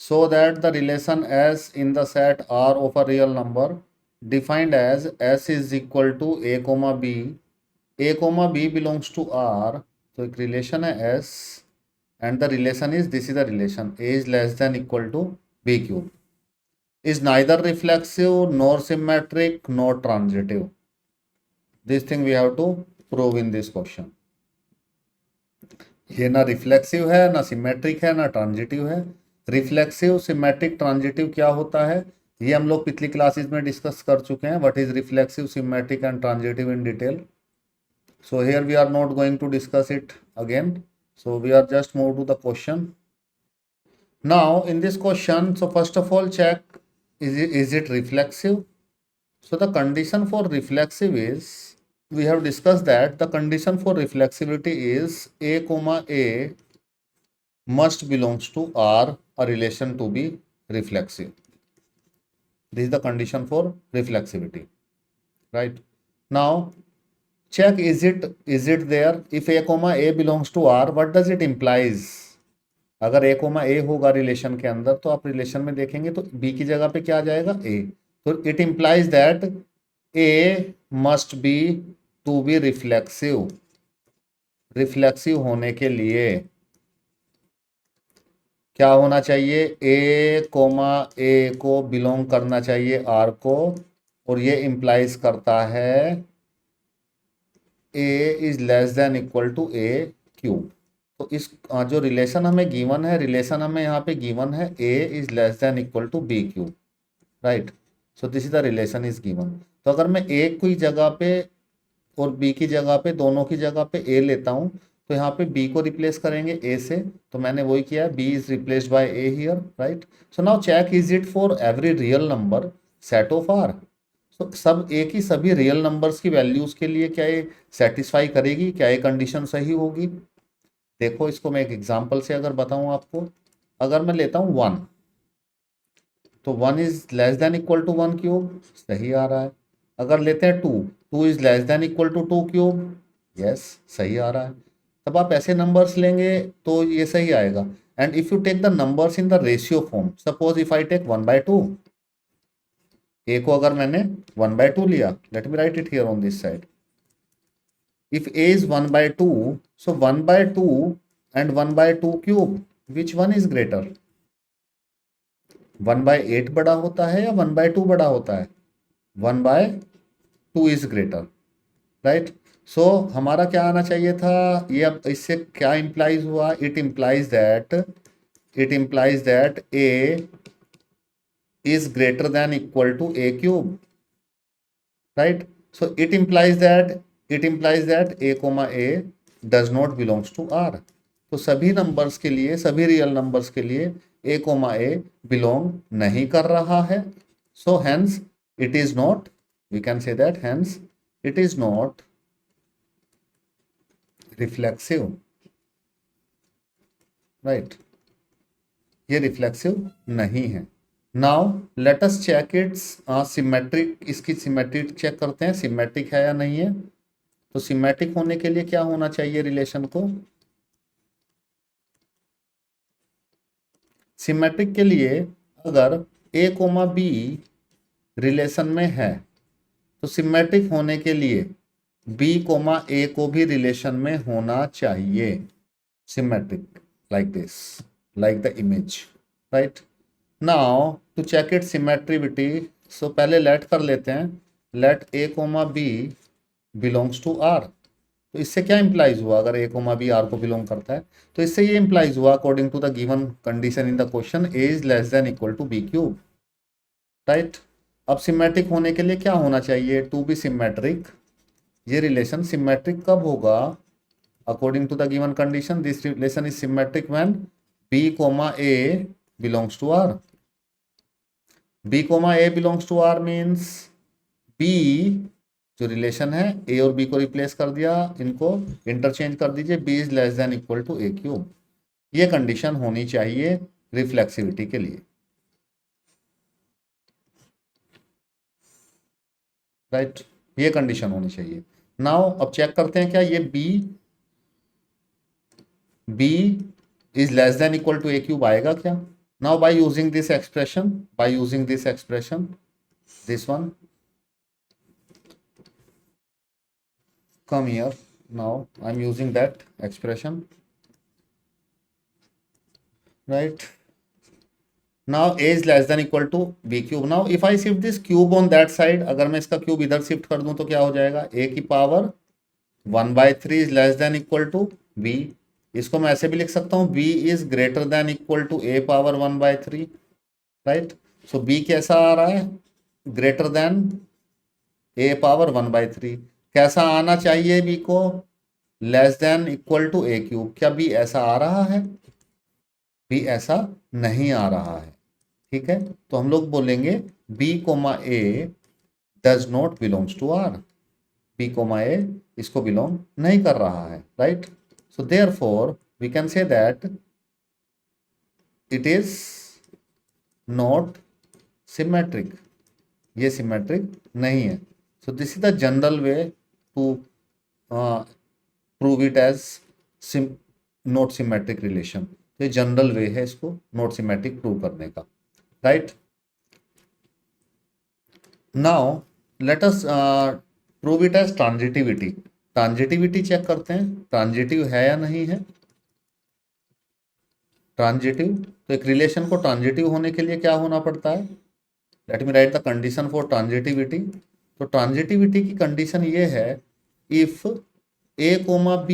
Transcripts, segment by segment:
so that the relation S in the set R of a real number defined as S is equal to a comma b belongs to R. तो एक relation है S and the relation is, this is the relation, a is less than equal to b cube, is neither reflexive nor symmetric nor transitive. This thing we have to prove in this question. ये ना reflexive है, ना symmetric है, ना transitive है. Reflexive, symmetric, transitive क्या होता है ये हम लोग पिछली क्लासेस में डिस्कस कर चुके हैं. What is reflexive, symmetric and transitive in detail. So here we are not going to discuss it again. So we are just move to the question. Now in this question, so first of all check, is it reflexive? So the condition for reflexive is, we have discussed that the condition for reflexivity is a comma a must belongs to R, a relation to be reflexive. This is the condition for reflexivity, right? Now check, is it there? If a comma a belongs to R, what does it implies? अगर a comma a होगा relation के अंदर तो आप relation में देखेंगे तो b की जगह पे क्या आ जाएगा, a. तो it implies that a must be to be reflexive. Reflexive होने के लिए क्या होना चाहिए, a कोमा a को बिलोंग करना चाहिए R को, और ये implies करता है a is less than equal to a cube. तो इस जो रिलेशन हमें गिवन है, रिलेशन हमें यहाँ पे गिवन है a is less than equal to b cube, right. So this is the relation is given. तो अगर मैं a की जगह पे और b की जगह पे, दोनों की जगह पे a लेता हूँ, तो यहाँ पे b को रिप्लेस करेंगे a से. तो मैंने वही किया, b is replaced by a here, right. So now check, is it for every real number set of R. तो सब ए की सभी रियल नंबर्स की वैल्यूज के लिए क्या ये सेटिस्फाई करेगी, क्या ये कंडीशन सही होगी. देखो इसको मैं एक एग्जांपल से अगर बताऊं आपको, अगर मैं लेता हूं 1, तो 1 is less than equal to 1 cube, सही आ रहा है. अगर लेते हैं 2, 2 is less than equal to 2 cube, yes सही आ रहा है. तब आप ऐसे नंबर्स लेंगे तो ये सही आएगा. And if you take the numbers in the ratio form, suppose if I take 1/2, a को अगर मैंने 1/2 लिया, let me write it here on this side. If a is 1/2, so 1/2 and 1/2 cube, which one is greater? 1/8 बड़ा होता है या 1/2 बड़ा होता है? 1/2 इज ग्रेटर, राइट. सो हमारा क्या आना चाहिए था, ये अब इससे क्या इंप्लाइज हुआ, it implies that a is greater than equal to a cube, right. So it implies that a comma a does not belongs to R. तो सभी नंबर्स के लिए, सभी रियल नंबर्स के लिए a comma a belong नहीं कर रहा है. So hence it is not, we can say that hence it is not reflexive, right. ये रिफ्लेक्सिव नहीं है. Now let us check it's symmetric. इसकी सिमेट्रिक चेक करते हैं, सिमेट्रिक है या नहीं है. तो सिमेट्रिक होने के लिए क्या होना चाहिए रिलेशन को, सिमेट्रिक के लिए अगर a कोमा b रिलेशन में है, तो सिमेट्रिक होने के लिए b कोमा a को भी रिलेशन में होना चाहिए. Symmetric like this, like the image, right. Now to check it symmetricity, so पहले लेट कर लेते हैं, let a coma b belongs to R. तो इससे क्या इंप्लाइज हुआ, अगर a कोमा b R को बिलोंग करता है, तो इससे ये इंप्लाइज हुआ according to the given condition in the question, a is less than equal to b cube, right. अब सिमेट्रिक होने के लिए क्या होना चाहिए, टू बी सिमेट्रिक. ये रिलेशन सिमेट्रिक कब होगा, according to the given condition this relation is symmetric when b comma a belongs to R. b comma a belongs to R means b जो रिलेशन है, a और b को replace कर दिया, इनको इंटरचेंज कर दीजिए, b is less than equal to a cube. ये कंडीशन होनी चाहिए रिफ्लेक्सिविटी के लिए, राइट. ये कंडीशन होनी चाहिए. नाउ अब चेक करते हैं क्या ये b is less than equal to a cube आएगा क्या. Now by using this expression, this one, come here. Now I'm using that expression, right? Now a is less than equal to b cube. Now if I shift this cube on that side, अगर मैं इसका cube इधर shift कर दूं तो क्या हो जाएगा? a की power 1/3 is less than equal to b. इसको मैं ऐसे भी लिख सकता हूँ, b is greater than equal to a power 1/3, right? So b कैसा आ रहा है? Greater than a power 1/3. कैसा आना चाहिए b को? Less than equal to a cube. क्या b ऐसा आ रहा है? b ऐसा नहीं आ रहा है, ठीक है? तो हम लोग बोलेंगे b comma a does not belongs to r. b comma a इसको बिलोंग नहीं कर रहा है, right? So therefore we can say that it is not symmetric. ये सिमेट्रिक नहीं है. So this is the general way to prove it as not symmetric relation. तो ये जनरल वे है इसको नॉट सिमेट्रिक प्रूव करने का, right? Now let us prove it as transitivity. Transitivity check करते हैं, ट्रांजिटिव है या नहीं है. ट्रांजिटिव, तो एक रिलेशन को ट्रांजिटिव होने के लिए क्या होना पड़ता है? Let me write the condition for transitivity. तो ट्रांजिटिविटी की कंडीशन ये है, if a coma b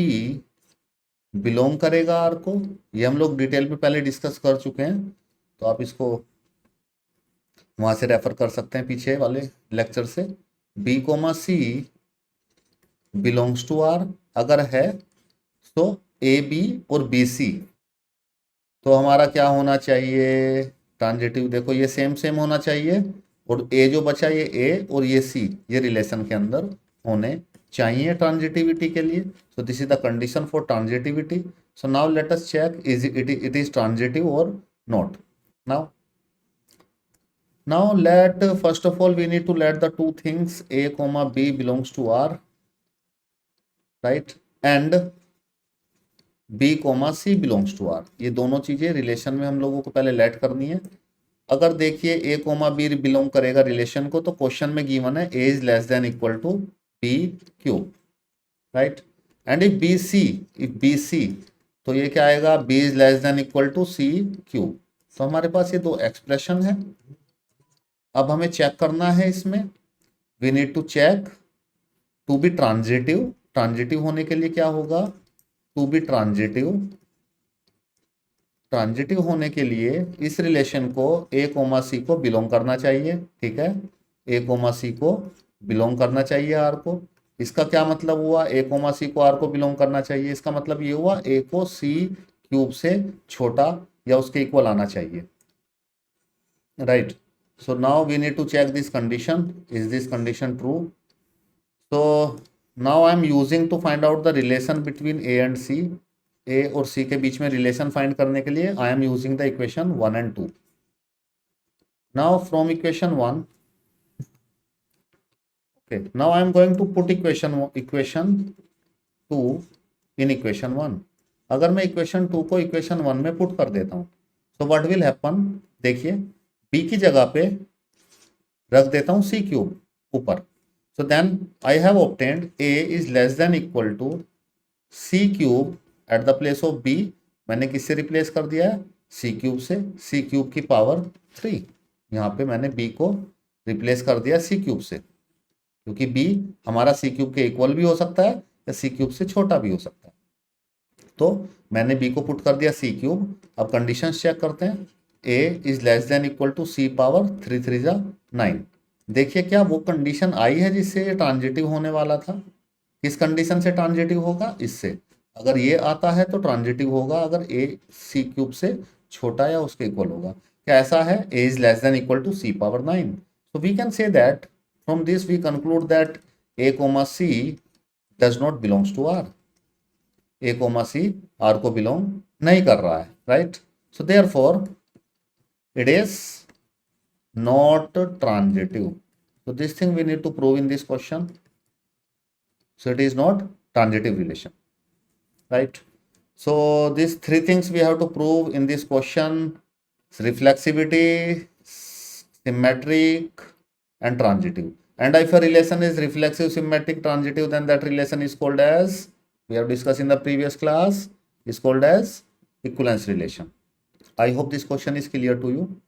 belong करेगा आर को. ये हम लोग डिटेल में पहले डिस्कस कर चुके हैं, तो आप इसको वहां से रेफर कर सकते हैं पीछे वाले लेक्चर से. b comma c belongs to R अगर है तो ए बी और बी सी, तो हमारा क्या होना चाहिए? ट्रांजिटिव. देखो ये सेम सेम होना चाहिए, और ए जो बचा ये ए और ये सी, ये रिलेशन के अंदर होने चाहिए ट्रांजिटिविटी के लिए. So this is the condition for transitivity. So now let us check is it is transitive और not. Now let first of all we need to let the two things a comma b belongs to r, right? And b comma c belongs to r. ये दोनों चीजें relation में हम लोगों को पहले late करनी है. अगर देखिए a comma b बिलोंग करेगा रिलेशन को, तो क्वेश्चन में गिवन है a is less than equal to b cube, right? And if b c, तो ये क्या आएगा? b is less than equal to c cube. तो हमारे पास ये दो एक्सप्रेशन है. अब हमें चेक करना है इसमें, we need to check to be transitive. Transitive होने के लिए क्या होगा? टू बी ट्रांजिटिव होने के लिए इस रिलेशन को a कोमा सी को बिलोंग करना चाहिए, ठीक है? a कोमा सी को बिलोंग करना चाहिए r को. इसका क्या मतलब हुआ? a कोमा सी को r को बिलोंग करना चाहिए. इसका मतलब ये हुआ a को c क्यूब से छोटा या उसके इक्वल आना चाहिए, right? So now we need to check this condition. Is this condition true? तो now I am using to find out the relation between a and c. a और c के बीच में रिलेशन फाइंड करने के लिए आई am using the equation 1 and 2. Now from equation 1, okay, now I am going to put equation 2 in equation 1. अगर मैं equation 2 को equation 1 में पुट कर देता हूँ, तो व्हाट विल हैपन? देखिए b की जगह पे रख देता हूँ c क्यूब ऊपर. So then I have obtained a is less than equal to c cube at the place of b. मैंने किससे रिप्लेस कर दिया है? c क्यूब से. c क्यूब की पावर 3. यहाँ पे मैंने b को रिप्लेस कर दिया c क्यूब से, क्योंकि b हमारा c क्यूब के इक्वल भी हो सकता है या c क्यूब से छोटा भी हो सकता है. तो मैंने b को पुट कर दिया c क्यूब. अब कंडीशंस चेक करते हैं. a is less than equal to c power 3 3 9. देखिए क्या वो कंडीशन आई है जिससे ये ट्रांजिटिव होने वाला था? किस कंडीशन से ट्रांजिटिव होगा? इससे. अगर ये आता है तो ट्रांजिटिव होगा अगर a c क्यूब से छोटा या उसके इक्वल होगा. क्या ऐसा है? a is less than equal to c power 9. So we can say that from this we conclude that a comma c does not belongs to r. a comma c r को belong नहीं कर रहा है, right? So therefore it is not transitive. So this thing we need to prove in this question. So it is not transitive relation, right? So these three things we have to prove in this question. reflexivity, symmetric, and transitive. And if a relation is reflexive, symmetric, transitive, then that relation is called as, we have discussed in the previous class, is called as equivalence relation. I hope this question is clear to you.